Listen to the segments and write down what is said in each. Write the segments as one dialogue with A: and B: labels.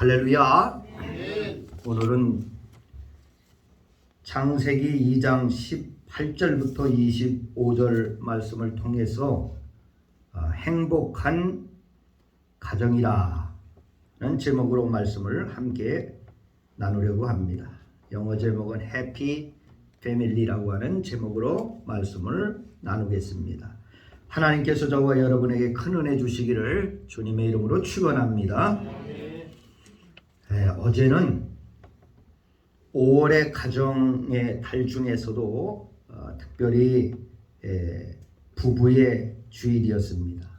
A: 할렐루야. 오늘은 창세기 2장 18절부터 25절 말씀을 통해서 행복한 가정이라는 제목으로 말씀을 함께 나누려고 합니다. 영어 제목은 Happy Family라고 하는 제목으로 말씀을 나누겠습니다. 하나님께서 저와 여러분에게 큰 은혜 주시기를 주님의 이름으로 축원합니다. 어제는 5월의 가정의 달 중에서도 특별히 부부의 주일이었습니다.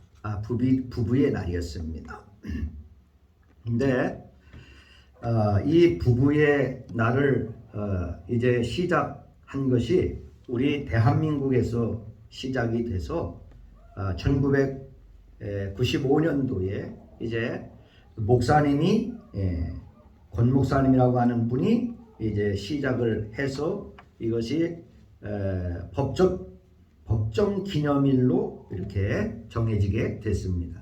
A: 부부의 날이었습니다. 근데 이 부부의 날을 이제 시작한 것이 우리 대한민국에서 시작이 돼서 1995년도에 이제 목사님이 권 목사님이라고 하는 분이 이제 시작을 해서 이것이 법정 기념일로 이렇게 정해지게 됐습니다.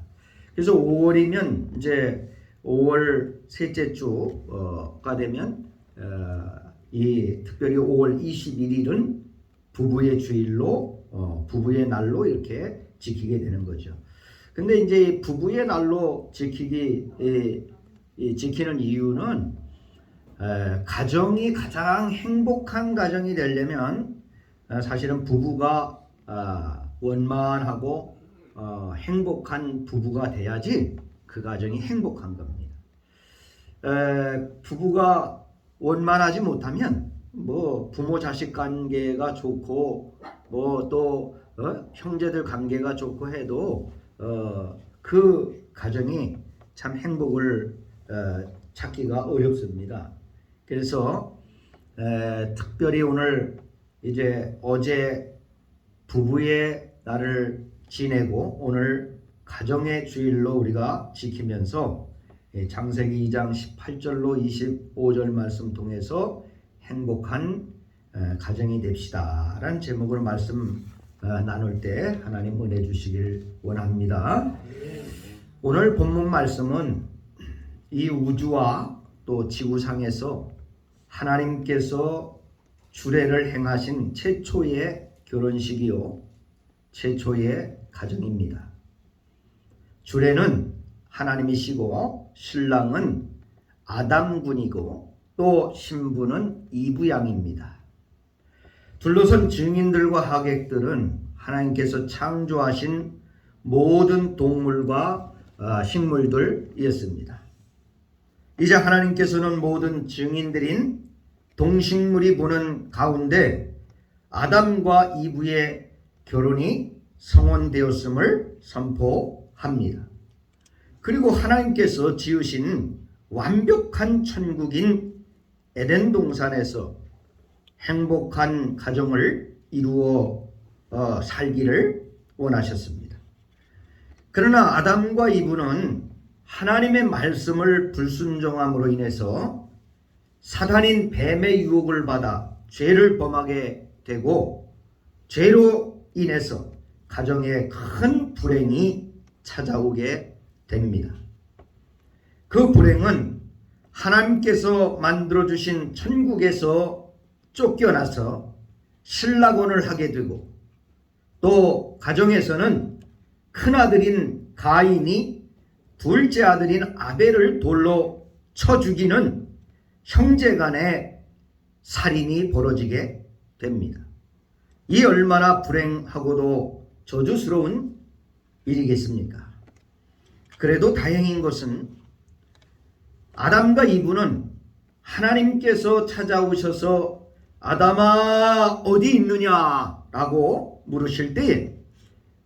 A: 그래서 5월이면 이제 5월 셋째 주가 되면 이 특별히 5월 21일은 부부의 주일로 부부의 날로 이렇게 지키게 되는 거죠. 근데 이제 부부의 날로 지키는 이유는 가정이 가장 행복한 가정이 되려면 사실은 부부가 원만하고 행복한 부부가 돼야지 그 가정이 행복한 겁니다. 부부가 원만하지 못하면 뭐 부모 자식 관계가 좋고 뭐 또 형제들 관계가 좋고 해도 그 가정이 참 행복을 찾기가 어렵습니다. 그래서 특별히 오늘 이제 어제 부부의 날을 지내고 오늘 가정의 주일로 우리가 지키면서 창세기 2장 18절로 25절 말씀 통해서 행복한 가정이 됩시다 라는 제목으로 말씀 나눌 때 하나님 은혜 주시길 원합니다. 오늘 본문 말씀은 이 우주와 또 지구상에서 하나님께서 주례를 행하신 최초의 결혼식이요 최초의 가정입니다. 주례는 하나님이시고 신랑은 아담군이고 또 신부는 이브양입니다. 둘러선 증인들과 하객들은 하나님께서 창조하신 모든 동물과 식물들이었습니다. 이제 하나님께서는 모든 증인들인 동식물이 보는 가운데 아담과 이브의 결혼이 성원되었음을 선포합니다. 그리고 하나님께서 지으신 완벽한 천국인 에덴 동산에서 행복한 가정을 이루어 살기를 원하셨습니다. 그러나 아담과 이브는 하나님의 말씀을 불순종함으로 인해서 사단인 뱀의 유혹을 받아 죄를 범하게 되고 죄로 인해서 가정에 큰 불행이 찾아오게 됩니다. 그 불행은 하나님께서 만들어주신 천국에서 쫓겨나서 신락원을 하게 되고 또 가정에서는 큰아들인 가인이 둘째 아들인 아벨을 돌로 쳐 죽이는 형제간의 살인이 벌어지게 됩니다. 이 얼마나 불행하고도 저주스러운 일이겠습니까? 그래도 다행인 것은 아담과 이브는 하나님께서 찾아오셔서 아담아 어디 있느냐라고 물으실 때에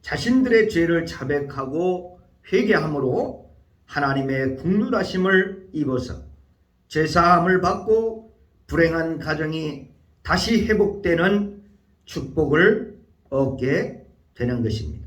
A: 자신들의 죄를 자백하고 회개함으로 하나님의 국률하심을 입어서 죄사함을 받고 불행한 가정이 다시 회복되는 축복을 얻게 되는 것입니다.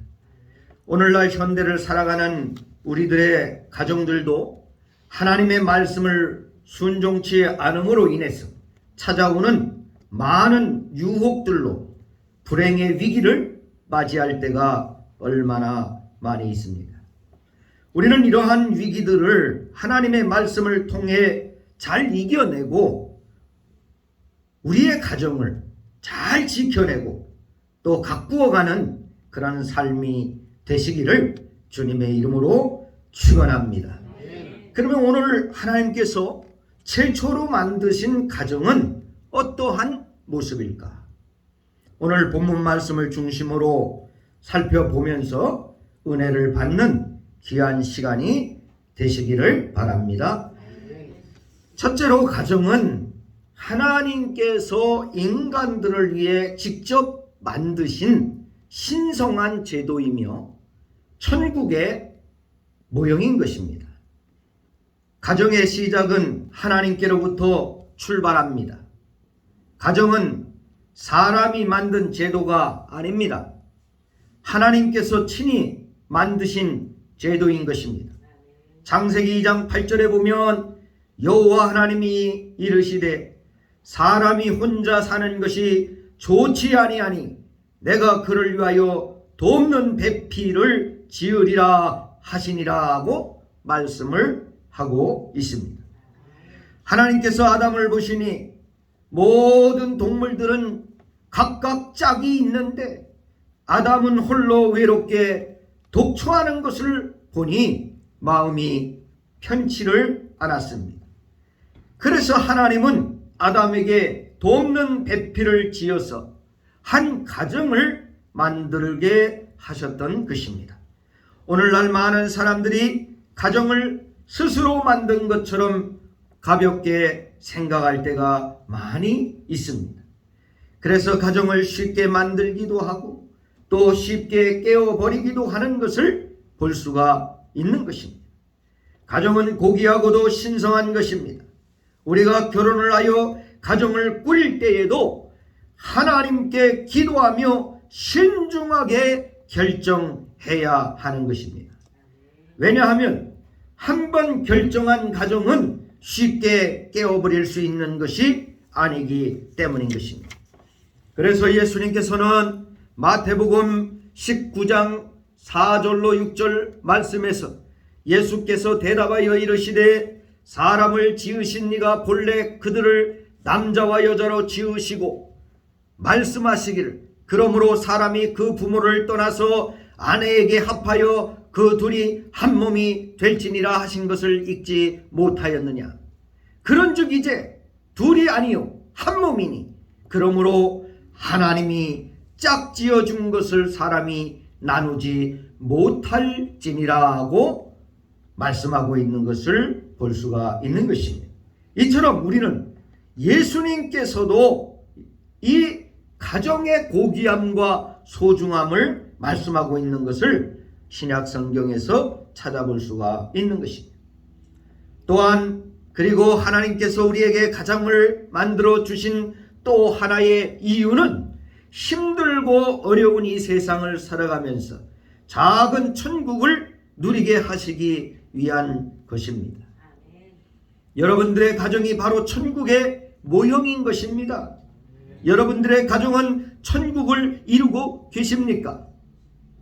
A: 오늘날 현대를 살아가는 우리들의 가정들도 하나님의 말씀을 순종치 않음으로 인해서 찾아오는 많은 유혹들로 불행의 위기를 맞이할 때가 얼마나 많이 있습니까? 우리는 이러한 위기들을 하나님의 말씀을 통해 잘 이겨내고 우리의 가정을 잘 지켜내고 또 가꾸어가는 그런 삶이 되시기를 주님의 이름으로 축원합니다. 그러면 오늘 하나님께서 최초로 만드신 가정은 어떠한 모습일까? 오늘 본문 말씀을 중심으로 살펴보면서 은혜를 받는 귀한 시간이 되시기를 바랍니다. 첫째로 가정은 하나님께서 인간들을 위해 직접 만드신 신성한 제도이며 천국의 모형인 것입니다. 가정의 시작은 하나님께로부터 출발합니다. 가정은 사람이 만든 제도가 아닙니다. 하나님께서 친히 만드신 제도인 것입니다. 창세기 2장 8절에 보면 여호와 하나님이 이르시되 사람이 혼자 사는 것이 좋지 아니하니 내가 그를 위하여 돕는 배필을 지으리라 하시니라고 말씀을 하고 있습니다. 하나님께서 아담을 보시니 모든 동물들은 각각 짝이 있는데 아담은 홀로 외롭게 독초하는 것을 보니 마음이 편치를 않았습니다. 그래서 하나님은 아담에게 돕는 배필을 지어서 한 가정을 만들게 하셨던 것입니다. 오늘날 많은 사람들이 가정을 스스로 만든 것처럼 가볍게 생각할 때가 많이 있습니다. 그래서 가정을 쉽게 만들기도 하고 또 쉽게 깨어버리기도 하는 것을 볼 수가 있는 것입니다. 가정은 고귀하고도 신성한 것입니다. 우리가 결혼을 하여 가정을 꾸릴 때에도 하나님께 기도하며 신중하게 결정해야 하는 것입니다. 왜냐하면 한 번 결정한 가정은 쉽게 깨어버릴 수 있는 것이 아니기 때문인 것입니다. 그래서 예수님께서는 마태복음 19장 4절로 6절 말씀에서 예수께서 대답하여 이르시되 사람을 지으신 이가 본래 그들을 남자와 여자로 지으시고 말씀하시기를 그러므로 사람이 그 부모를 떠나서 아내에게 합하여 그 둘이 한 몸이 될지니라 하신 것을 읽지 못하였느냐. 그런즉 이제 둘이 아니요 한 몸이니 그러므로 하나님이 짝지어 준 것을 사람이 나누지 못할지니라고 말씀하고 있는 것을 볼 수가 있는 것입니다. 이처럼 우리는 예수님께서도 이 가정의 고귀함과 소중함을 말씀하고 있는 것을 신약 성경에서 찾아볼 수가 있는 것입니다. 또한 그리고 하나님께서 우리에게 가정을 만들어 주신 또 하나의 이유는 힘들고 어려운 이 세상을 살아가면서 작은 천국을 누리게 하시기 위한 것입니다. 여러분들의 가정이 바로 천국의 모형인 것입니다. 여러분들의 가정은 천국을 이루고 계십니까?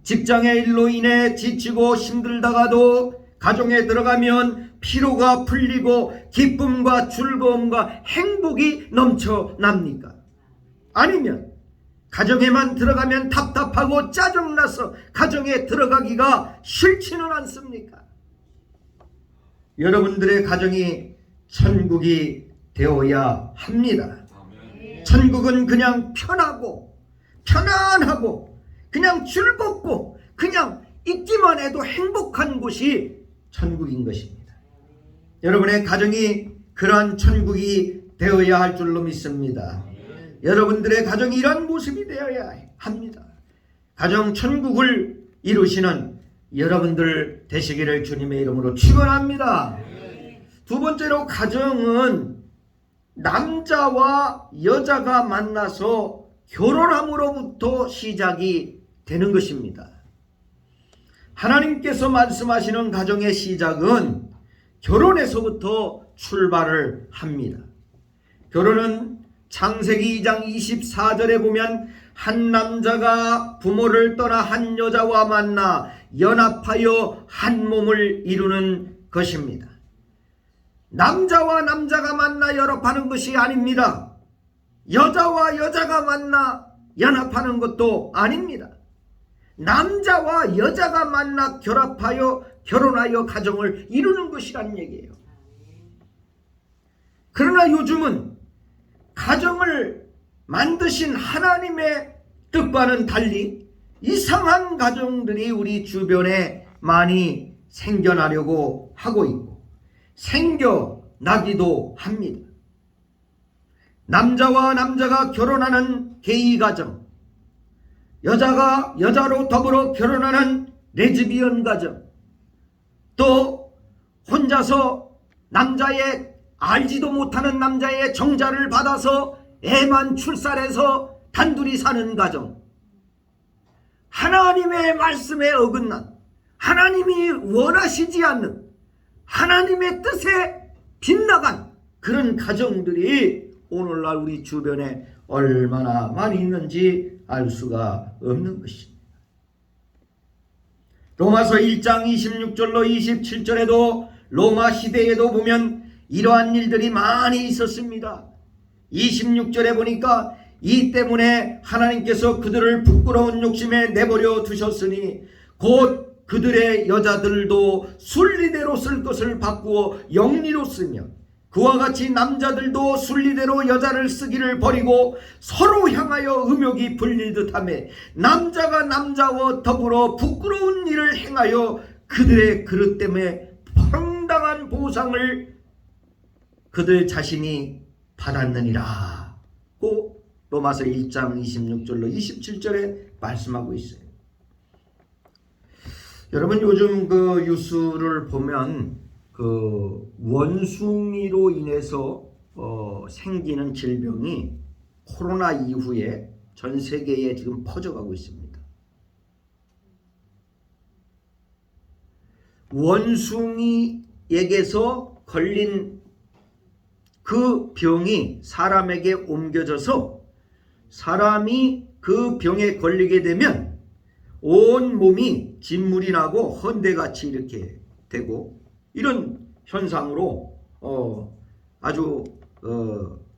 A: 직장의 일로 인해 지치고 힘들다가도 가정에 들어가면 피로가 풀리고 기쁨과 즐거움과 행복이 넘쳐납니까? 아니면 가정에만 들어가면 답답하고 짜증나서 가정에 들어가기가 싫지는 않습니까? 여러분들의 가정이 천국이 되어야 합니다. 천국은 그냥 편하고 편안하고 그냥 즐겁고 그냥 있기만 해도 행복한 곳이 천국인 것입니다. 여러분의 가정이 그러한 천국이 되어야 할 줄로 믿습니다. 여러분들의 가정이 이런 모습이 되어야 합니다. 가정 천국을 이루시는 여러분들 되시기를 주님의 이름으로 축원합니다. 두 번째로 가정은 남자와 여자가 만나서 결혼함으로부터 시작이 되는 것입니다. 하나님께서 말씀하시는 가정의 시작은 결혼에서부터 출발을 합니다. 결혼은 창세기 2장 24절에 보면 한 남자가 부모를 떠나 한 여자와 만나 연합하여 한 몸을 이루는 것입니다. 남자와 남자가 만나 연합하는 것이 아닙니다. 여자와 여자가 만나 연합하는 것도 아닙니다. 남자와 여자가 만나 결혼하여 가정을 이루는 것이라는 얘기예요. 그러나 요즘은 가정을 만드신 하나님의 뜻과는 달리 이상한 가정들이 우리 주변에 많이 생겨나려고 하고 있고 생겨나기도 합니다. 남자와 남자가 결혼하는 게이 가정, 여자가 여자로 더불어 결혼하는 레즈비언 가정, 또 혼자서 알지도 못하는 남자의 정자를 받아서 애만 출산해서 단둘이 사는 가정, 하나님의 말씀에 어긋난, 하나님이 원하시지 않는 하나님의 뜻에 빗나간 그런 가정들이 오늘날 우리 주변에 얼마나 많이 있는지 알 수가 없는 것입니다. 로마서 1장 26절로 27절에도 로마 시대에도 보면 이러한 일들이 많이 있었습니다. 26절에 보니까 이 때문에 하나님께서 그들을 부끄러운 욕심에 내버려 두셨으니 곧 그들의 여자들도 순리대로 쓸 것을 바꾸어 영리로 쓰며 그와 같이 남자들도 순리대로 여자를 쓰기를 버리고 서로 향하여 음욕이 불릴듯 하며 남자가 남자와 더불어 부끄러운 일을 행하여 그들의 그릇 때문에 황당한 보상을 그들 자신이 받았느니라 고 로마서 1장 26절로 27절에 말씀하고 있어요. 여러분, 요즘 그 뉴스를 보면 그 원숭이로 인해서 생기는 질병이 코로나 이후에 전 세계에 지금 퍼져가고 있습니다. 원숭이에게서 걸린 그 병이 사람에게 옮겨져서 사람이 그 병에 걸리게 되면 온 몸이 진물이 나고 헌대같이 이렇게 되고 이런 현상으로 아주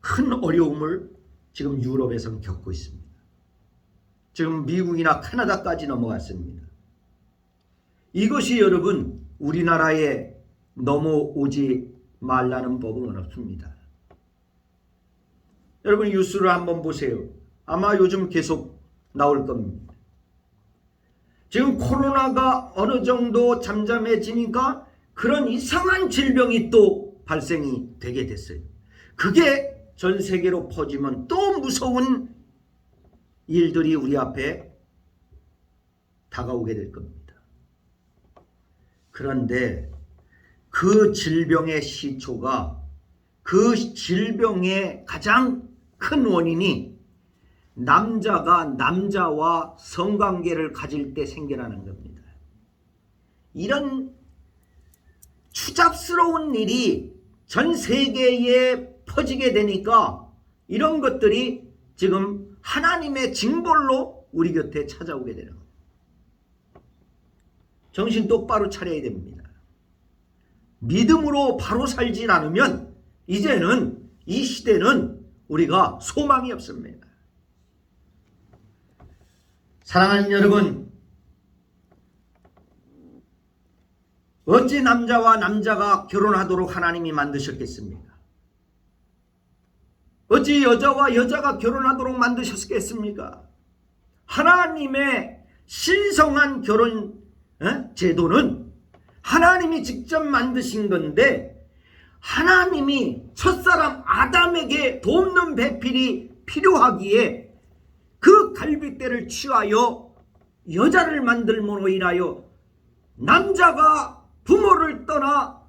A: 큰 어려움을 지금 유럽에서는 겪고 있습니다. 지금 미국이나 캐나다까지 넘어갔습니다. 이것이 여러분 우리나라에 넘어오지 말라는 법은 없습니다. 여러분 뉴스를 한번 보세요. 아마 요즘 계속 나올 겁니다. 지금 코로나가 어느 정도 잠잠해지니까 그런 이상한 질병이 또 발생이 되게 됐어요. 그게 전 세계로 퍼지면 또 무서운 일들이 우리 앞에 다가오게 될 겁니다. 그런데 그 질병의 시초가, 그 질병의 가장 큰 원인이 남자가 남자와 성관계를 가질 때 생겨나는 겁니다. 이런 추잡스러운 일이 전 세계에 퍼지게 되니까 이런 것들이 지금 하나님의 징벌로 우리 곁에 찾아오게 되는 겁니다. 정신 똑바로 차려야 됩니다. 믿음으로 바로 살지 않으면 이제는 이 시대는 우리가 소망이 없습니다. 사랑하는 여러분, 어찌 남자와 남자가 결혼하도록 하나님이 만드셨겠습니까? 어찌 여자와 여자가 결혼하도록 만드셨겠습니까? 하나님의 신성한 결혼 제도는 하나님이 직접 만드신 건데 하나님이 첫사람 아담에게 돕는 배필이 필요하기에 그 갈빗대를 취하여 여자를 만들므로 인하여 남자가 부모를 떠나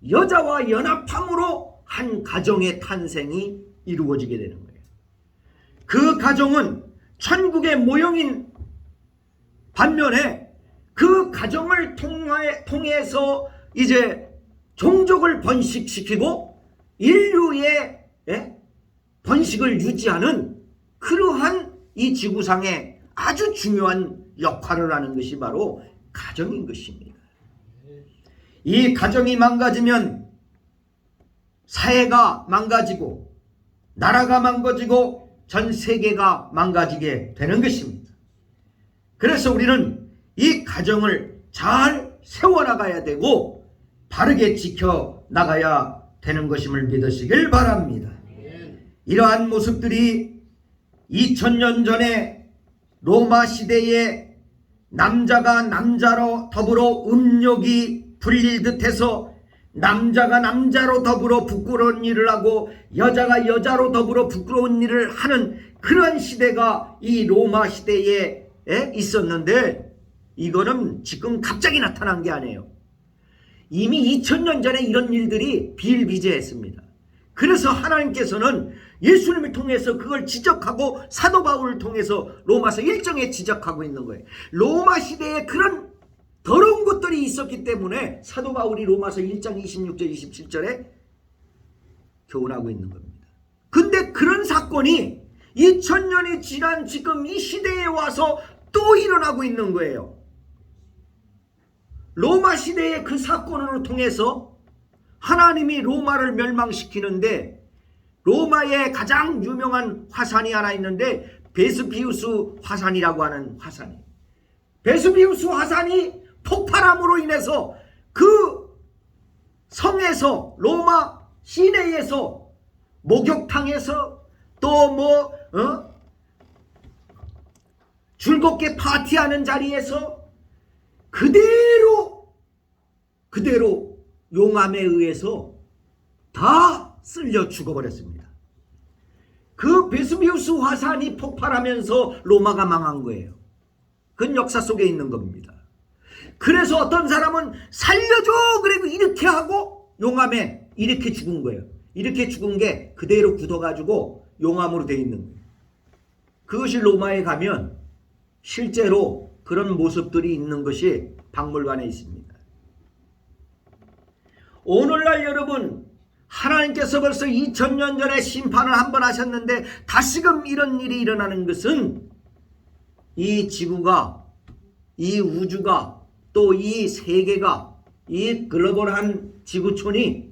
A: 여자와 연합함으로 한 가정의 탄생이 이루어지게 되는 거예요. 그 가정은 천국의 모형인 반면에 그 가정을 통해서 이제 종족을 번식시키고 인류의 번식을 유지하는 그러한 이 지구상에 아주 중요한 역할을 하는 것이 바로 가정인 것입니다. 이 가정이 망가지면 사회가 망가지고 나라가 망가지고 전 세계가 망가지게 되는 것입니다. 그래서 우리는 이 가정을 잘 세워나가야 되고 바르게 지켜나가야 되는 것임을 믿으시길 바랍니다. 이러한 모습들이 2000년 전에 로마 시대에 남자가 남자로 더불어 음욕이 불릴 듯해서 남자가 남자로 더불어 부끄러운 일을 하고 여자가 여자로 더불어 부끄러운 일을 하는 그런 시대가 이 로마 시대에 있었는데 이거는 지금 갑자기 나타난 게 아니에요. 이미 2000년 전에 이런 일들이 비일비재했습니다. 그래서 하나님께서는 예수님을 통해서 그걸 지적하고 사도 바울을 통해서 로마서 1장에 지적하고 있는 거예요. 로마 시대에 그런 더러운 것들이 있었기 때문에 사도 바울이 로마서 1장 26절 27절에 교훈하고 있는 겁니다. 근데 그런 사건이 2000년이 지난 지금 이 시대에 와서 또 일어나고 있는 거예요. 로마 시대의 그 사건을 통해서 하나님이 로마를 멸망시키는데 로마의 가장 유명한 화산이 하나 있는데 베스비우스 화산이라고 하는 화산이에요. 베스비우스 화산이 폭발함으로 인해서 그 성에서 로마 시내에서 목욕탕에서 또 즐겁게 파티하는 자리에서 그대로 용암에 의해서 다 쓸려 죽어버렸습니다. 그 베스비우스 화산이 폭발하면서 로마가 망한 거예요. 그건 역사 속에 있는 겁니다. 그래서 어떤 사람은 살려줘 그리고 이렇게 하고 용암에 이렇게 죽은 거예요. 이렇게 죽은 게 그대로 굳어가지고 용암으로 돼 있는 거예요. 그것이 로마에 가면 실제로 그런 모습들이 있는 것이 박물관에 있습니다. 오늘날 여러분, 하나님께서 벌써 2000년 전에 심판을 한번 하셨는데 다시금 이런 일이 일어나는 것은 이 지구가, 이 우주가, 또 이 세계가, 이 글로벌한 지구촌이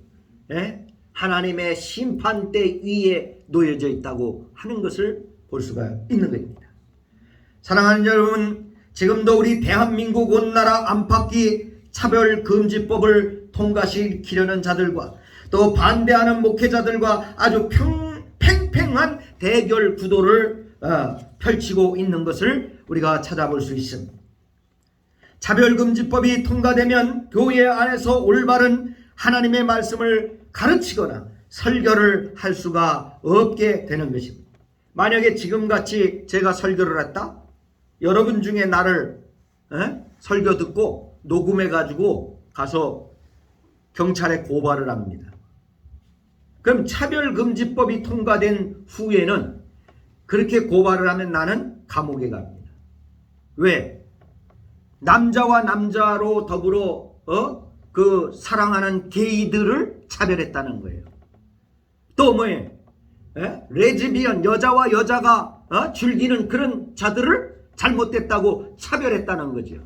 A: 하나님의 심판대 위에 놓여져 있다고 하는 것을 볼 수가 있는 것입니다. 사랑하는 여러분, 지금도 우리 대한민국 온 나라 안팎이 차별금지법을 통과시키려는 자들과 또 반대하는 목회자들과 아주 팽팽한 대결 구도를 펼치고 있는 것을 우리가 찾아볼 수 있습니다. 차별금지법이 통과되면 교회 안에서 올바른 하나님의 말씀을 가르치거나 설교를 할 수가 없게 되는 것입니다. 만약에 지금같이 제가 설교를 했다? 여러분 중에 나를 설교 듣고 녹음해 가지고 가서 경찰에 고발을 합니다. 그럼 차별금지법이 통과된 후에는 그렇게 고발을 하면 나는 감옥에 갑니다. 왜? 남자와 남자로 더불어 그 사랑하는 게이들을 차별했다는 거예요. 또 뭐예요? 레즈비언, 여자와 여자가 즐기는 그런 자들을 잘못됐다고 차별했다는 거죠.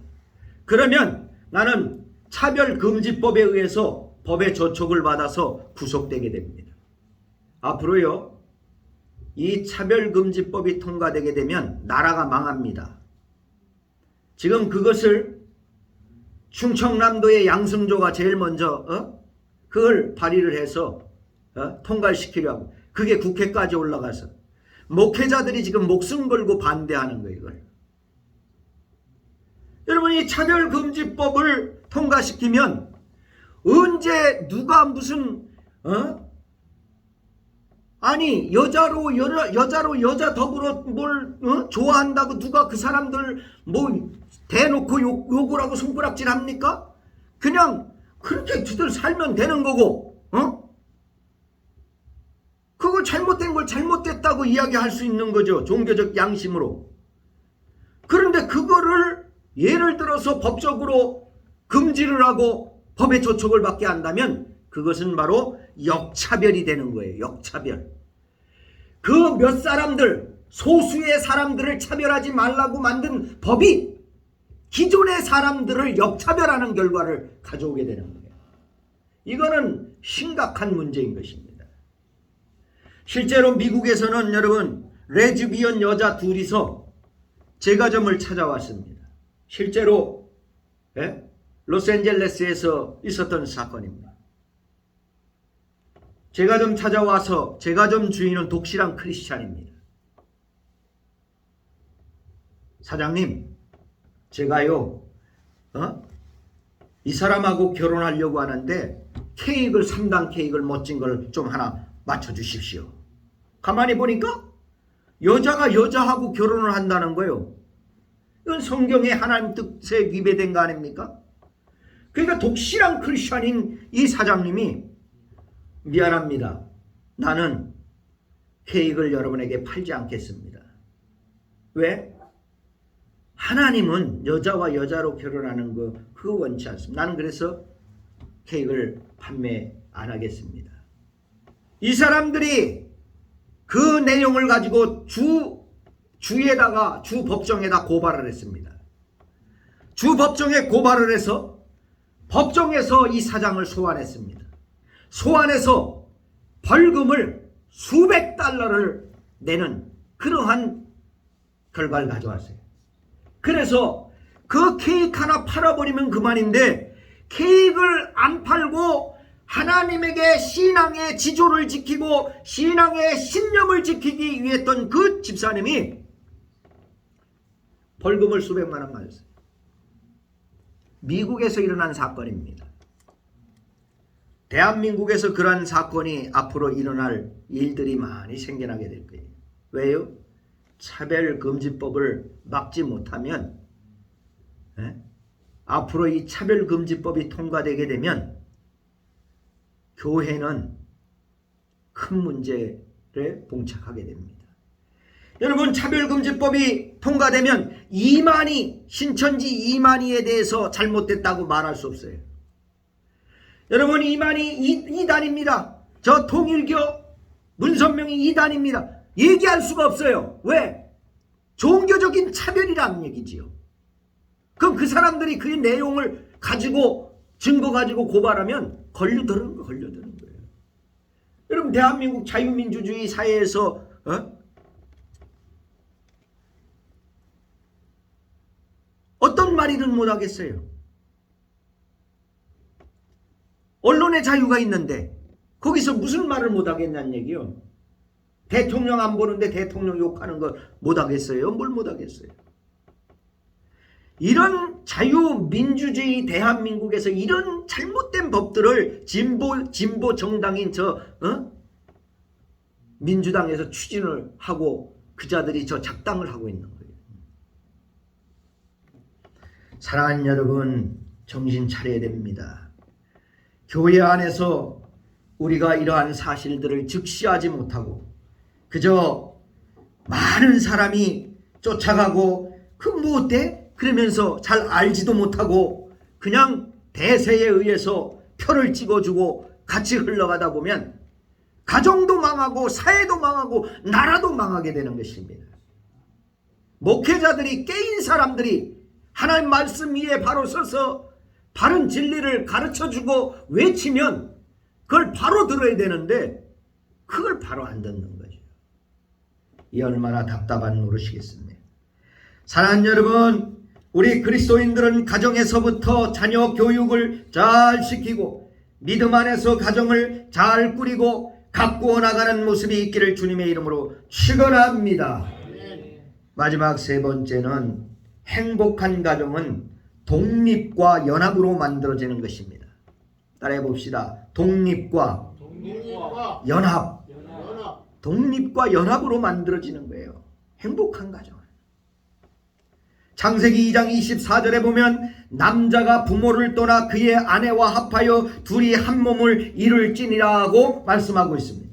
A: 그러면 나는 차별금지법에 의해서 법의 조촉을 받아서 구속되게 됩니다. 앞으로요, 이 차별금지법이 통과되게 되면 나라가 망합니다. 지금 그것을 충청남도의 양승조가 제일 먼저 그걸 발의를 해서 통과시키려고, 그게 국회까지 올라가서 목회자들이 지금 목숨 걸고 반대하는 거예요. 이걸. 여러분, 이 차별금지법을 통과시키면 언제 누가 무슨 아니 여자로 여자 더불어 뭘 좋아한다고 누가 그 사람들 뭐 대놓고 욕을 하고 손가락질 합니까? 그냥 그렇게 지들 살면 되는 거고 그걸 잘못된 걸 잘못됐다고 이야기할 수 있는 거죠. 종교적 양심으로. 그런데 그거를 예를 들어서 법적으로 금지를 하고 법의 조촉을 받게 한다면 그것은 바로 역차별이 되는 거예요. 역차별. 그 몇 사람들, 소수의 사람들을 차별하지 말라고 만든 법이 기존의 사람들을 역차별하는 결과를 가져오게 되는 거예요. 이거는 심각한 문제인 것입니다. 실제로 미국에서는 여러분 레즈비언 여자 둘이서 제과점을 찾아왔습니다. 실제로 로스앤젤레스에서 있었던 사건입니다. 제과점 찾아와서 제과점 주인은 독실한 크리스찬입니다. 사장님, 제가요 이 사람하고 결혼하려고 하는데 케이크를 3단 케이크를 멋진 걸 좀 하나 맞춰주십시오. 가만히 보니까 여자가 여자하고 결혼을 한다는 거예요. 이건 성경의 하나님 뜻에 위배된 거 아닙니까? 그러니까 독실한 크리스찬인 이 사장님이 미안합니다. 나는 케이크를 여러분에게 팔지 않겠습니다. 왜? 하나님은 여자와 여자로 결혼하는 거 그거 원치 않습니다. 나는 그래서 케이크를 판매 안 하겠습니다. 이 사람들이 그 내용을 가지고 주에다가 주 법정에다 고발을 했습니다. 주 법정에 고발을 해서 법정에서 이 사장을 소환했습니다. 소환해서 벌금을 수백 달러를 내는 그러한 결과를 가져왔어요. 그래서 그 케이크 하나 팔아버리면 그만인데 케이크를 안 팔고 하나님에게 신앙의 지조를 지키고 신앙의 신념을 지키기 위해 했던 그 집사님이 벌금을 수백만 원 받았어요. 미국에서 일어난 사건입니다. 대한민국에서 그러한 사건이 앞으로 일어날 일들이 많이 생겨나게 될 거예요. 왜요? 차별금지법을 막지 못하면 앞으로 이 차별금지법이 통과되게 되면 교회는 큰 문제를 봉착하게 됩니다. 여러분, 차별금지법이 통과되면 신천지 이만희에 대해서 잘못됐다고 말할 수 없어요. 여러분, 이만희 이단입니다. 저 통일교 문선명이 이단입니다. 얘기할 수가 없어요. 왜? 종교적인 차별이라는 얘기지요. 그럼 그 사람들이 그 내용을 가지고 증거 가지고 고발하면 걸려드는 거예요. 여러분, 대한민국 자유민주주의 사회에서 어떤 말이든 못하겠어요. 언론의 자유가 있는데 거기서 무슨 말을 못하겠냐는 얘기요. 대통령 안 보는데 대통령 욕하는 거 못하겠어요? 뭘 못하겠어요? 이런 자유민주주의 대한민국에서 이런 잘못된 법들을 진보 정당인 민주당에서 추진을 하고 그자들이 작당을 하고 있는 거예요. 사랑하는 여러분, 정신 차려야 됩니다. 교회 안에서 우리가 이러한 사실들을 즉시하지 못하고 그저 많은 사람이 쫓아가고 뭐 어때? 그러면서 잘 알지도 못하고 그냥 대세에 의해서 표를 찍어주고 같이 흘러가다 보면 가정도 망하고 사회도 망하고 나라도 망하게 되는 것입니다. 목회자들이 깨인 사람들이 하나님 말씀 위에 바로 서서 바른 진리를 가르쳐주고 외치면 그걸 바로 들어야 되는데 그걸 바로 안 듣는 거죠. 이 얼마나 답답한 노릇이겠습니까? 사랑하는 여러분, 우리 그리스도인들은 가정에서부터 자녀 교육을 잘 시키고 믿음 안에서 가정을 잘 꾸리고 가꾸어 나가는 모습이 있기를 주님의 이름으로 축원합니다. 마지막 세 번째는 행복한 가정은 독립과 연합으로 만들어지는 것입니다. 따라해 봅시다. 독립과 연합. 독립과 연합으로 만들어지는 거예요. 행복한 가정. 창세기 2장 24절에 보면 남자가 부모를 떠나 그의 아내와 합하여 둘이 한 몸을 이룰지니라고 말씀하고 있습니다.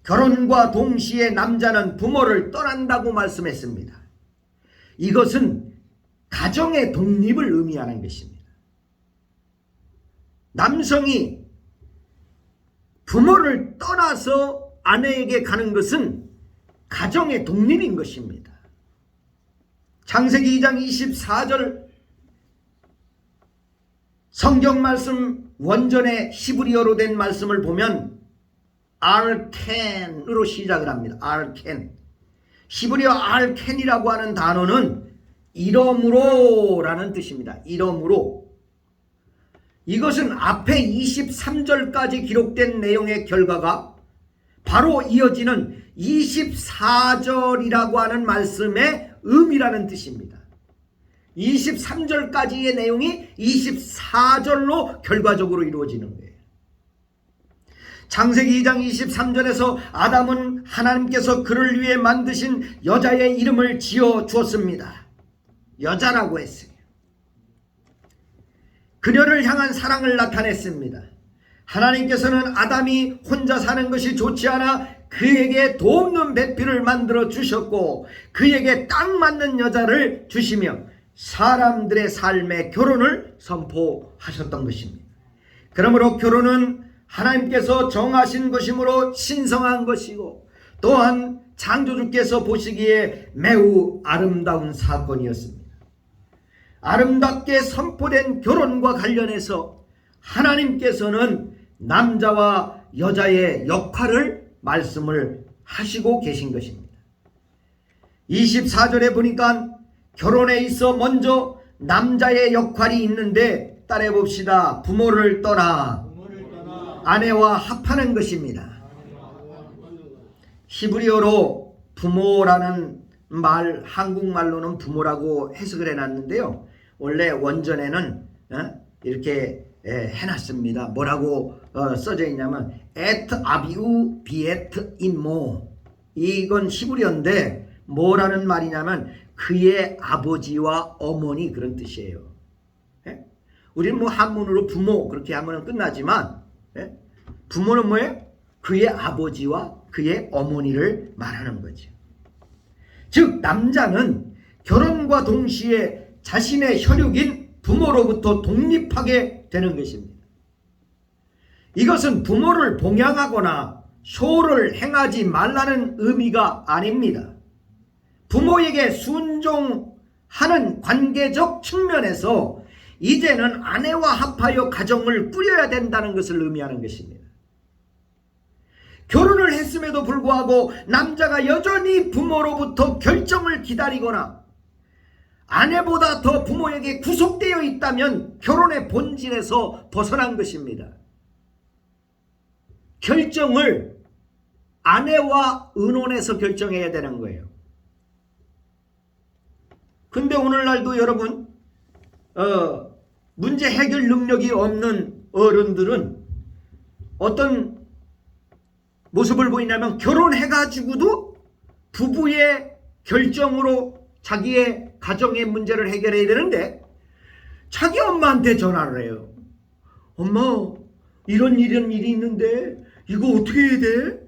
A: 결혼과 동시에 남자는 부모를 떠난다고 말씀했습니다. 이것은 가정의 독립을 의미하는 것입니다. 남성이 부모를 떠나서 아내에게 가는 것은 가정의 독립인 것입니다. 창세기 2장 24절 성경 말씀 원전의 히브리어로 된 말씀을 보면 알켄으로 시작을 합니다. 알켄. 히브리어 알켄이라고 하는 단어는 이러므로 라는 뜻입니다. 이러므로. 이것은 앞에 23절까지 기록된 내용의 결과가 바로 이어지는 24절이라고 하는 말씀의 의미라는 뜻입니다. 23절까지의 내용이 24절로 결과적으로 이루어지는 거예요. 창세기 2장 23절에서 아담은 하나님께서 그를 위해 만드신 여자의 이름을 지어 주었습니다. 여자라고 했어요. 그녀를 향한 사랑을 나타냈습니다. 하나님께서는 아담이 혼자 사는 것이 좋지 않아 그에게 돕는 배필을 만들어 주셨고 그에게 딱 맞는 여자를 주시며 사람들의 삶의 결혼을 선포하셨던 것입니다. 그러므로 결혼은 하나님께서 정하신 것이므로 신성한 것이고 또한 창조주께서 보시기에 매우 아름다운 사건이었습니다. 아름답게 선포된 결혼과 관련해서 하나님께서는 남자와 여자의 역할을 말씀을 하시고 계신 것입니다. 24절에 보니까 결혼에 있어 먼저 남자의 역할이 있는데 따라해 봅시다. 부모를 떠나 아내와 합하는 것입니다. 히브리어로 부모라는 말, 한국말로는 부모라고 해석을 해놨는데요. 원래 원전에는 이렇게 해놨습니다. 뭐라고 써져 있냐면 et abiu biet immo. 이건 히브리어인데 뭐라는 말이냐면 그의 아버지와 어머니 그런 뜻이에요. 우리는 뭐 한문으로 부모 그렇게 하면 끝나지만 부모는 뭐예요? 그의 아버지와 그의 어머니를 말하는 거죠. 즉 남자는 결혼과 동시에 자신의 혈육인 부모로부터 독립하게 되는 것입니다. 이것은 부모를 봉양하거나 쇼를 행하지 말라는 의미가 아닙니다. 부모에게 순종하는 관계적 측면에서 이제는 아내와 합하여 가정을 꾸려야 된다는 것을 의미하는 것입니다. 결혼을 했음에도 불구하고 남자가 여전히 부모로부터 결정을 기다리거나 아내보다 더 부모에게 구속되어 있다면 결혼의 본질에서 벗어난 것입니다. 결정을 아내와 의논해서 결정해야 되는 거예요. 근데 오늘날도 여러분 문제 해결 능력이 없는 어른들은 어떤 모습을 보이냐면 결혼해가지고도 부부의 결정으로 자기의 가정의 문제를 해결해야 되는데 자기 엄마한테 전화를 해요. 엄마 이런 일이 있는데 이거 어떻게 해야 돼?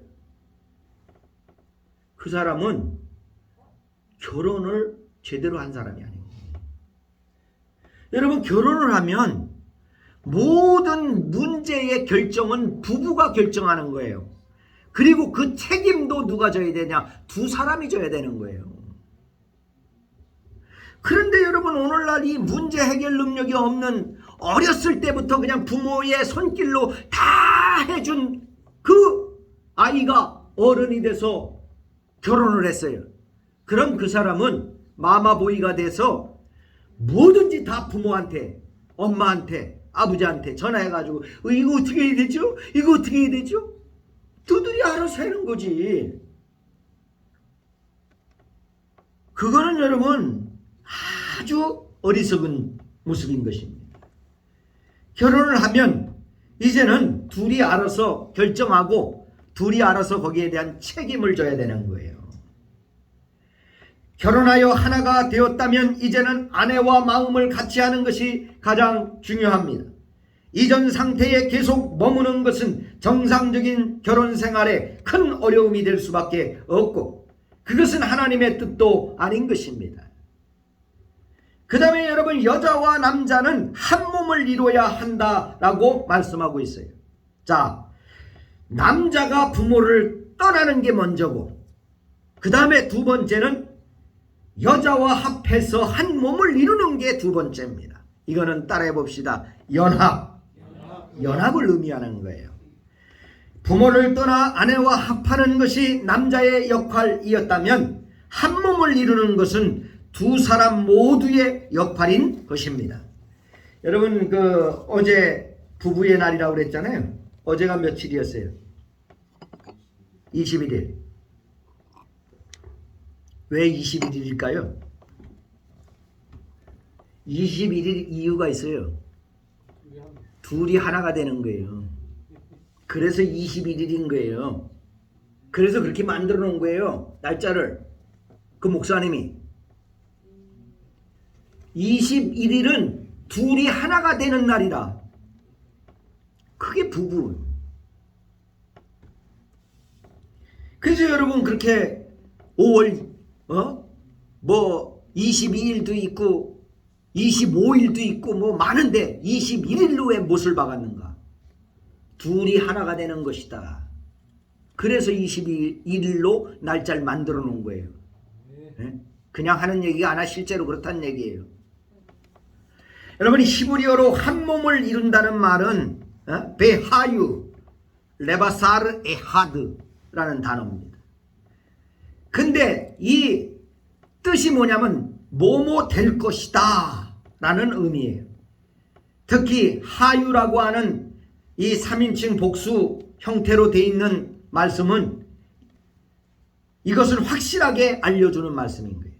A: 그 사람은 결혼을 제대로 한 사람이 아니에요. 여러분 결혼을 하면 모든 문제의 결정은 부부가 결정하는 거예요. 그리고 그 책임도 누가 져야 되냐? 두 사람이 져야 되는 거예요. 그런데 여러분 오늘날 이 문제 해결 능력이 없는 어렸을 때부터 그냥 부모의 손길로 다 해준 그 아이가 어른이 돼서 결혼을 했어요. 그럼 그 사람은 마마보이가 돼서 뭐든지 다 부모한테, 엄마한테, 아버지한테 전화해가지고 이거 어떻게 해야 되죠? 이거 어떻게 해야 되죠? 두들이 알아서 하는 거지. 그거는 여러분 아주 어리석은 모습인 것입니다. 결혼을 하면 이제는 둘이 알아서 결정하고 둘이 알아서 거기에 대한 책임을 져야 되는 거예요. 결혼하여 하나가 되었다면 이제는 아내와 마음을 같이 하는 것이 가장 중요합니다. 이전 상태에 계속 머무는 것은 정상적인 결혼 생활에 큰 어려움이 될 수밖에 없고 그것은 하나님의 뜻도 아닌 것입니다. 그 다음에 여러분 여자와 남자는 한 몸을 이루어야 한다라고 말씀하고 있어요. 자, 남자가 부모를 떠나는 게 먼저고 그 다음에 두 번째는 여자와 합해서 한 몸을 이루는 게 두 번째입니다. 이거는 따라해 봅시다. 연합을 의미하는 거예요. 부모를 떠나 아내와 합하는 것이 남자의 역할이었다면 한 몸을 이루는 것은 두 사람 모두의 역할인 것입니다. 여러분 어제 부부의 날이라고 그랬잖아요. 어제가 며칠이었어요? 21일. 왜 21일일까요? 21일 이유가 있어요. 둘이 하나가 되는 거예요. 그래서 21일인 거예요. 그래서 그렇게 만들어 놓은 거예요. 날짜를. 그 목사님이. 21일은 둘이 하나가 되는 날이라. 그게 부부. 그래서 여러분 그렇게 5월 22일도 있고 25일도 있고 뭐 많은데 21일로 왜 못을 박았는가? 둘이 하나가 되는 것이다. 그래서 22일로 날짜를 만들어 놓은 거예요. 네? 그냥 하는 얘기가 아니라 실제로 그렇다는 얘기예요. 여러분 히브리어로 한 몸을 이룬다는 말은 베하유 레바사르 에하드라는 단어입니다. 근데 이 뜻이 뭐냐면 뭐뭐 될 것이다 라는 의미예요. 특히 하유라고 하는 이 3인칭 복수 형태로 되어 있는 말씀은 이것을 확실하게 알려주는 말씀인 거예요.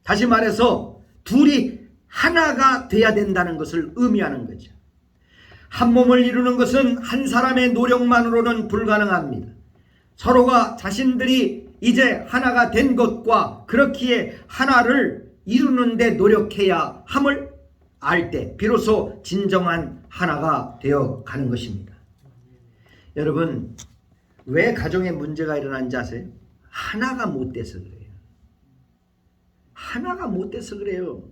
A: 다시 말해서 둘이 하나가 돼야 된다는 것을 의미하는 거죠. 한 몸을 이루는 것은 한 사람의 노력만으로는 불가능합니다. 서로가 자신들이 이제 하나가 된 것과 그렇기에 하나를 이루는데 노력해야 함을 알 때 비로소 진정한 하나가 되어 가는 것입니다. 여러분 왜 가정에 문제가 일어난지 아세요? 하나가 못 돼서 그래요. 하나가 못 돼서 그래요.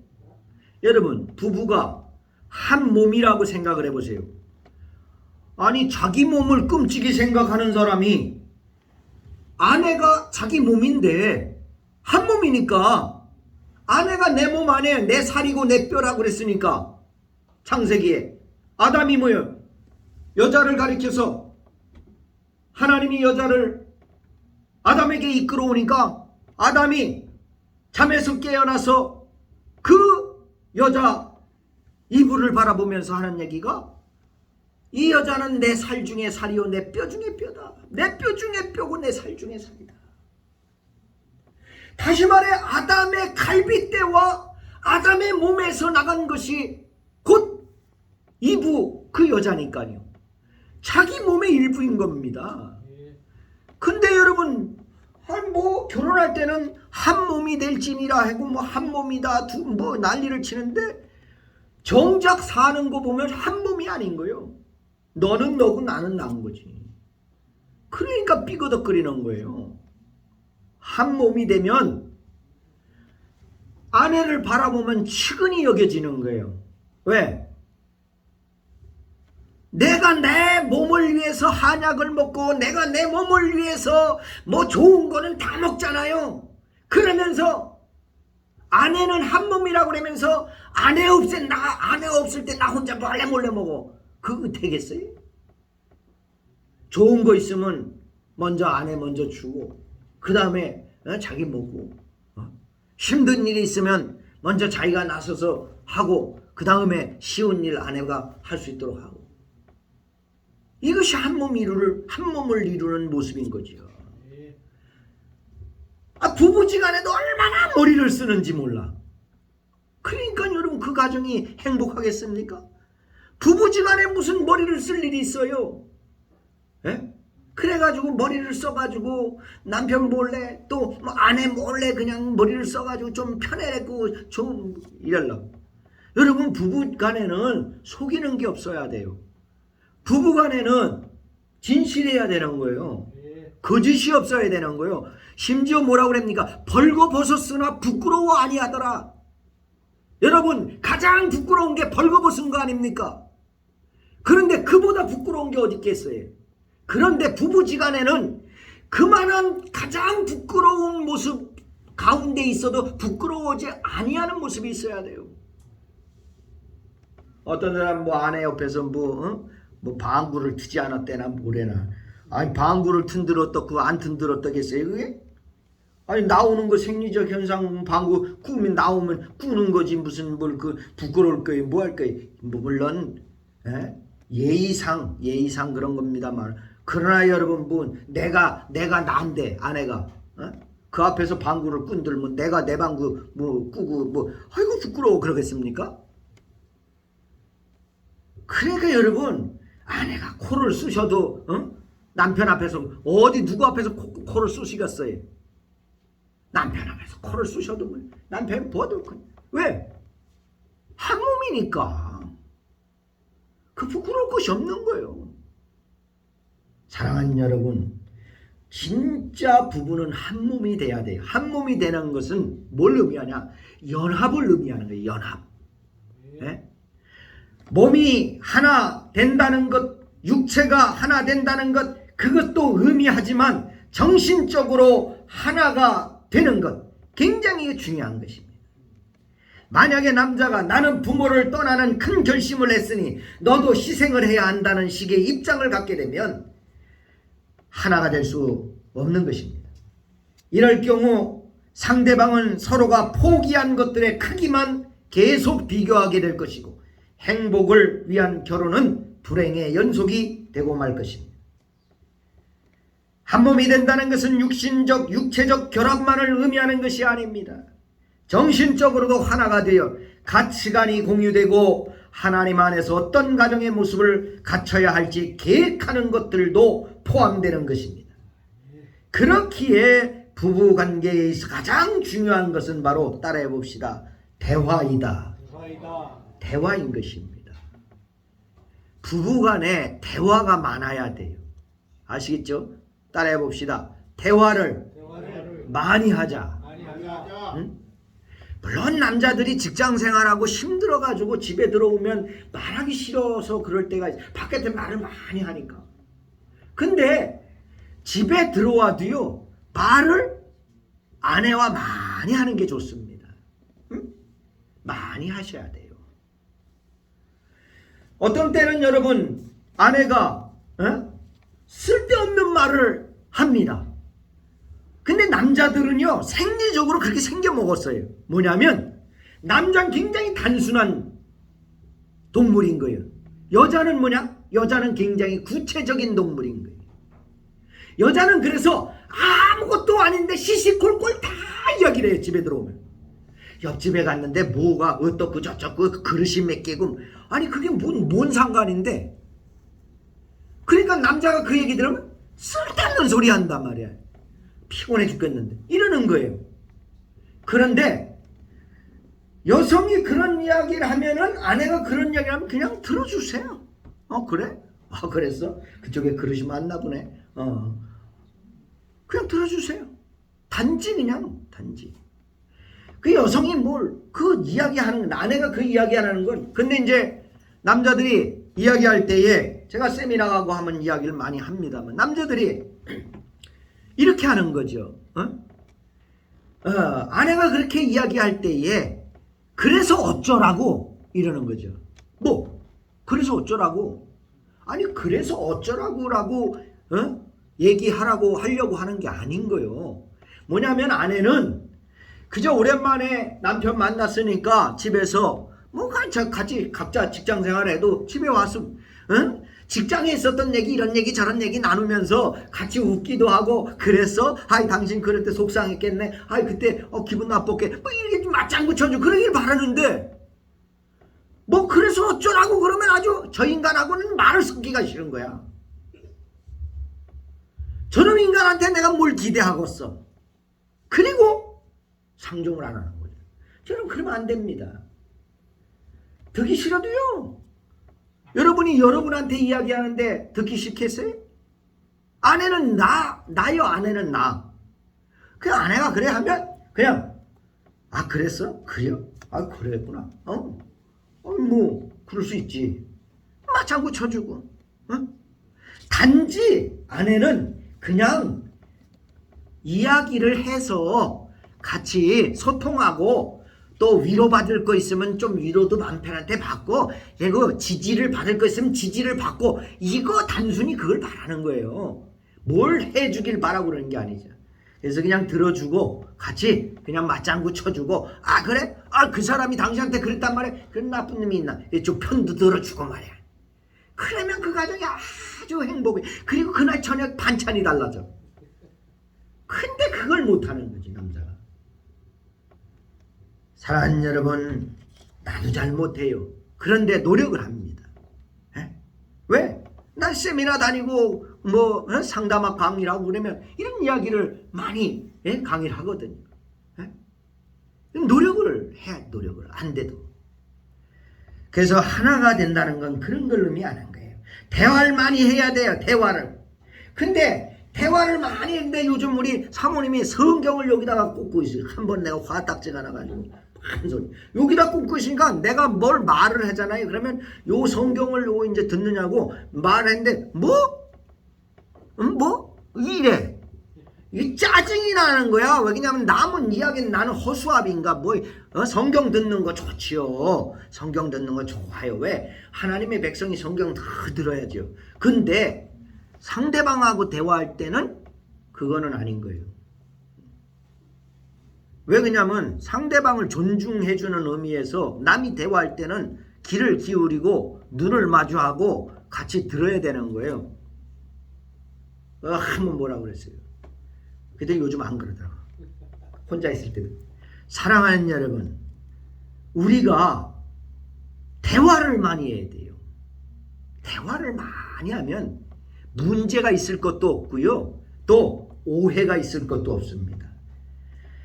A: 여러분 부부가 한 몸이라고 생각을 해보세요. 아니 자기 몸을 끔찍이 생각하는 사람이 아내가 자기 몸인데 한 몸이니까 아내가 내 몸 안에 내 살이고 내 뼈라고 그랬으니까 창세기에 아담이 뭐예요? 여자를 가리켜서 하나님이 여자를 아담에게 이끌어오니까 아담이 잠에서 깨어나서 그 여자 이불을 바라보면서 하는 얘기가 이 여자는 내 살 중에 살이요 내 뼈 중에 뼈다. 내 뼈 중에 뼈고 내 살 중에 살이다. 다시 말해 아담의 갈빗대와 아담의 몸에서 나간 것이 곧 이부 그 여자니까요. 자기 몸의 일부인 겁니다. 근데 여러분 뭐 결혼할 때는 한 몸이 될지니라 하고 뭐 한 몸이다 뭐 난리를 치는데 정작 사는 거 보면 한 몸이 아닌 거예요. 너는 너고 나는 나인 거지. 그러니까 삐거덕거리는 거예요. 한 몸이 되면 아내를 바라보면 측은히 여겨지는 거예요. 왜? 내가 내 몸을 위해서 한약을 먹고 내가 내 몸을 위해서 뭐 좋은 거는 다 먹잖아요. 그러면서 아내는 한 몸이라고 그러면서 아내 없을 때 나 혼자 몰래 먹어. 그거 되겠어요? 좋은 거 있으면 먼저 아내 먼저 주고 그 다음에 자기 먹고 힘든 일이 있으면 먼저 자기가 나서서 하고 그 다음에 쉬운 일 아내가 할 수 있도록 하고 이것이 한 몸을 이루는 모습인 거죠. 부부지간에도 얼마나 머리를 쓰는지 몰라. 그러니까 여러분 그 가정이 행복하겠습니까? 부부지간에 무슨 머리를 쓸 일이 있어요? 에? 그래가지고 머리를 써가지고 남편 몰래 또 뭐 아내 몰래 그냥 머리를 써가지고 좀 편해고 좀 이러려고. 여러분 부부간에는 속이는 게 없어야 돼요. 부부간에는 진실해야 되는 거예요. 거짓이 없어야 되는 거예요. 심지어 뭐라고 그럽니까? 벌거벗었으나 부끄러워 아니하더라. 여러분 가장 부끄러운 게 벌거벗은 거 아닙니까? 그런데 그보다 부끄러운 게 어디 있겠어요? 그런데 부부지간에는 그만한 가장 부끄러운 모습 가운데 있어도 부끄러워하지 아니하는 모습이 있어야 돼요. 어떤 사람 뭐 아내 옆에서 뭐 방구를 트지 않았대나 뭐래나. 아니 방구를 튼들 어떻고 안 튼들 어떻겠어요 그게? 아니 나오는 거 생리적 현상 방구 꾸면 나오면 꾸는 거지 무슨 뭘 그 부끄러울 거예요 뭐 할 거예요. 뭐 물론 예의상 그런 겁니다만 그러나 여러분 뭐 내가 난데 아내가 그 앞에서 방구를 꾼들면 내가 내 방구 뭐 꾸고 뭐 아이고 부끄러워 그러겠습니까? 그러니까 여러분 아내가 코를 쑤셔도 남편 앞에서 어디 누구 앞에서 코를 쑤시겠어요? 남편 앞에서 코를 쑤셔도 남편 보도 왜? 한 몸이니까 그 부끄러울 것이 없는 거예요. 사랑하는 여러분 진짜 부부는 한 몸이 돼야 돼요. 한 몸이 되는 것은 뭘 의미하냐? 연합을 의미하는 거예요. 연합. 네? 몸이 하나 된다는 것, 육체가 하나 된다는 것, 그것도 의미하지만 정신적으로 하나가 되는 것, 굉장히 중요한 것입니다. 만약에 남자가 나는 부모를 떠나는 큰 결심을 했으니 너도 희생을 해야 한다는 식의 입장을 갖게 되면 하나가 될 수 없는 것입니다. 이럴 경우 상대방은 서로가 포기한 것들의 크기만 계속 비교하게 될 것이고 행복을 위한 결혼은 불행의 연속이 되고 말 것입니다. 한 몸이 된다는 것은 육신적, 육체적 결합만을 의미하는 것이 아닙니다. 정신적으로도 하나가 되어 가치관이 공유되고 하나님 안에서 어떤 가정의 모습을 갖춰야 할지 계획하는 것들도 포함되는 것입니다. 그렇기에 부부관계에서 가장 중요한 것은 바로 따라해 봅시다. 대화이다. 대화인 것입니다. 부부간에 대화가 많아야 돼요. 아시겠죠? 따라해 봅시다. 대화를 많이 하자. 응? 물론 남자들이 직장생활하고 힘들어가지고 집에 들어오면 말하기 싫어서 그럴 때가 바깥에 말을 많이 하니까. 근데 집에 들어와도요 말을 아내와 많이 하는 게 좋습니다. 응? 많이 하셔야 돼요. 어떤 때는 여러분 아내가 쓸데없는 말을 합니다. 근데 남자들은요 생리적으로 그렇게 생겨 먹었어요. 뭐냐면 남자는 굉장히 단순한 동물인 거예요. 여자는 뭐냐? 여자는 굉장히 구체적인 동물인 거예요. 여자는 그래서 아무것도 아닌데 시시콜콜 다 이야기를 해요. 집에 들어오면 옆집에 갔는데 뭐가 어떻고 저쩌고 그릇이 몇 개고 아니 그게 뭔 상관인데. 그러니까 남자가 그 얘기 들으면 쓸데없는 소리 한단 말이야. 피곤해 죽겠는데 이러는 거예요. 그런데 여성이 그런 이야기를 하면은 아내가 그런 이야기를 하면 그냥 들어주세요. 그래? 그랬어? 그쪽에 그릇이 많나 보네. 그냥 들어주세요. 단지 그 여성이 그 이야기하는 건 아내가 그 이야기하는 건 근데 이제 남자들이 이야기할 때에 제가 세미나 가고 하면 이야기를 많이 합니다만 남자들이 이렇게 하는 거죠. 아내가 그렇게 이야기할 때에 그래서 어쩌라고 이러는 거죠. 그래서 어쩌라고? 아니 그래서 어쩌라고라고 하려고 하는 게 아닌 거예요. 뭐냐면 아내는 그저 오랜만에 남편 만났으니까 집에서 같이 각자 직장 생활해도 집에 와서 직장에 있었던 얘기 이런 얘기 저런 얘기 나누면서 같이 웃기도 하고 그랬어? 당신 그럴 때 속상했겠네. 그때 기분 나빴게 이렇게 좀 맞장구 쳐주고 그러길 바라는데 그래서 어쩌라고 그러면 아주 저 인간하고는 말을 섞기가 싫은 거야. 저놈 인간한테 내가 뭘 기대하겠어. 그리고 상종을 안 하는 거죠. 저는 그러면 안 됩니다. 듣기 싫어도요. 여러분이 여러분한테 이야기하는데 듣기 싫겠어요? 아내는 나요. 아내는 나. 그 아내가 그래 하면 그냥 그랬어? 그래요? 그랬구나. 그럴 수 있지. 맞장구 쳐주고. 단지 아내는 그냥 이야기를 해서 같이 소통하고 또 위로받을 거 있으면 좀 위로도 남편한테 받고, 그리고 지지를 받을 거 있으면 지지를 받고, 이거 단순히 그걸 바라는 거예요. 뭘 해주길 바라고 그러는 게 아니죠. 그래서 그냥 들어주고 같이 그냥 맞장구 쳐주고, 아 그래? 아 그 사람이 당신한테 그랬단 말이야? 그런 나쁜 놈이 있나? 좀 편도 들어주고 말이야. 그러면 그 가정이 아주 행복해. 그리고 그날 저녁 반찬이 달라져. 근데 그걸 못하는 거지 남자가. 사랑하는 여러분, 나도 잘 못해요. 그런데 노력을 합니다. 에? 왜? 난 세미나 다니고 상담학 강의라고 그러면 이런 이야기를 많이 강의를 하거든요. 에? 노력을 해. 노력을 안 돼도. 그래서 하나가 된다는 건 그런 걸 의미 안 한 거예요. 대화를 많이 해야 돼요. 대화를. 근데 대화를 많이 했는데 요즘 우리 사모님이 성경을 여기다가 꽂고 있어요. 한번 내가 화딱지가 나가지고 큰 소리. 여기다 꽂고 있으니까 내가 뭘 말을 하잖아요. 그러면 요 성경을 요 이제 듣느냐고 말했는데 뭐? 이래. 이 짜증이 나는 거야. 왜냐면 남은 이야기는 나는 허수아비인가 성경 듣는 거 좋지요. 성경 듣는 거 좋아요. 왜? 하나님의 백성이 성경 다 들어야죠. 근데 상대방하고 대화할 때는 그거는 아닌 거예요. 왜 그러냐면 상대방을 존중해주는 의미에서 남이 대화할 때는 귀를 기울이고 눈을 마주하고 같이 들어야 되는 거예요. 한번 뭐라고 그랬어요. 근데 요즘 안 그러더라고. 혼자 있을 때도. 사랑하는 여러분, 우리가 대화를 많이 해야 돼요. 대화를 많이 하면 문제가 있을 것도 없고요. 또 오해가 있을 것도 없습니다.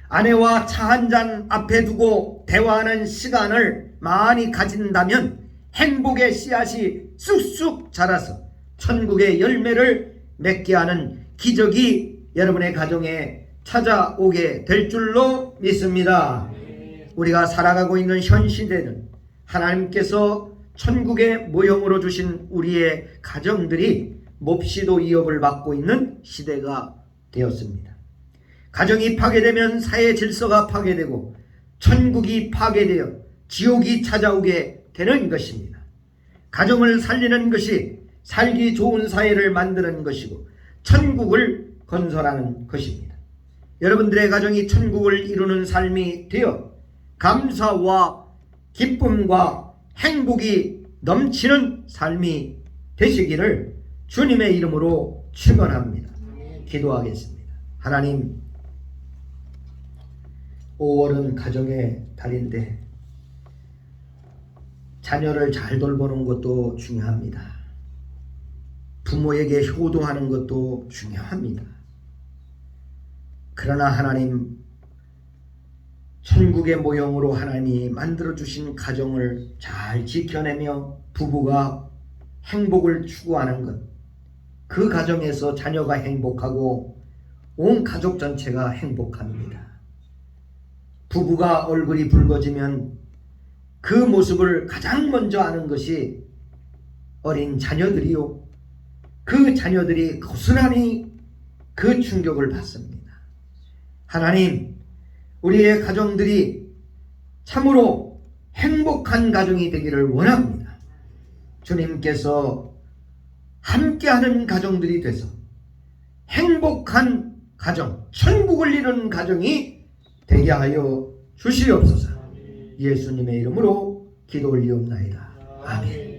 A: 아내와 차 한 잔 앞에 두고 대화하는 시간을 많이 가진다면 행복의 씨앗이 쑥쑥 자라서 천국의 열매를 맺게 하는 기적이 여러분의 가정에 찾아오게 될 줄로 믿습니다. 우리가 살아가고 있는 현 시대는 하나님께서 천국의 모형으로 주신 우리의 가정들이 몹시도 위협을 받고 있는 시대가 되었습니다. 가정이 파괴되면 사회 질서가 파괴되고 천국이 파괴되어 지옥이 찾아오게 되는 것입니다. 가정을 살리는 것이 살기 좋은 사회를 만드는 것이고 천국을 건설하는 것입니다. 여러분들의 가정이 천국을 이루는 삶이 되어 감사와 기쁨과 행복이 넘치는 삶이 되시기를 주님의 이름으로 축원합니다. 기도하겠습니다. 하나님, 5월은 가정의 달인데 자녀를 잘 돌보는 것도 중요합니다. 부모에게 효도하는 것도 중요합니다. 그러나 하나님, 천국의 모형으로 하나님이 만들어주신 가정을 잘 지켜내며 부부가 행복을 추구하는 것, 그 가정에서 자녀가 행복하고 온 가족 전체가 행복합니다. 부부가 얼굴이 붉어지면 그 모습을 가장 먼저 아는 것이 어린 자녀들이요. 그 자녀들이 고스란히 그 충격을 받습니다. 하나님, 우리의 가정들이 참으로 행복한 가정이 되기를 원합니다. 주님께서 함께하는 가정들이 돼서 행복한 가정, 천국을 이루는 가정이 되게 하여 주시옵소서. 예수님의 이름으로 기도 올리옵나이다. 아멘.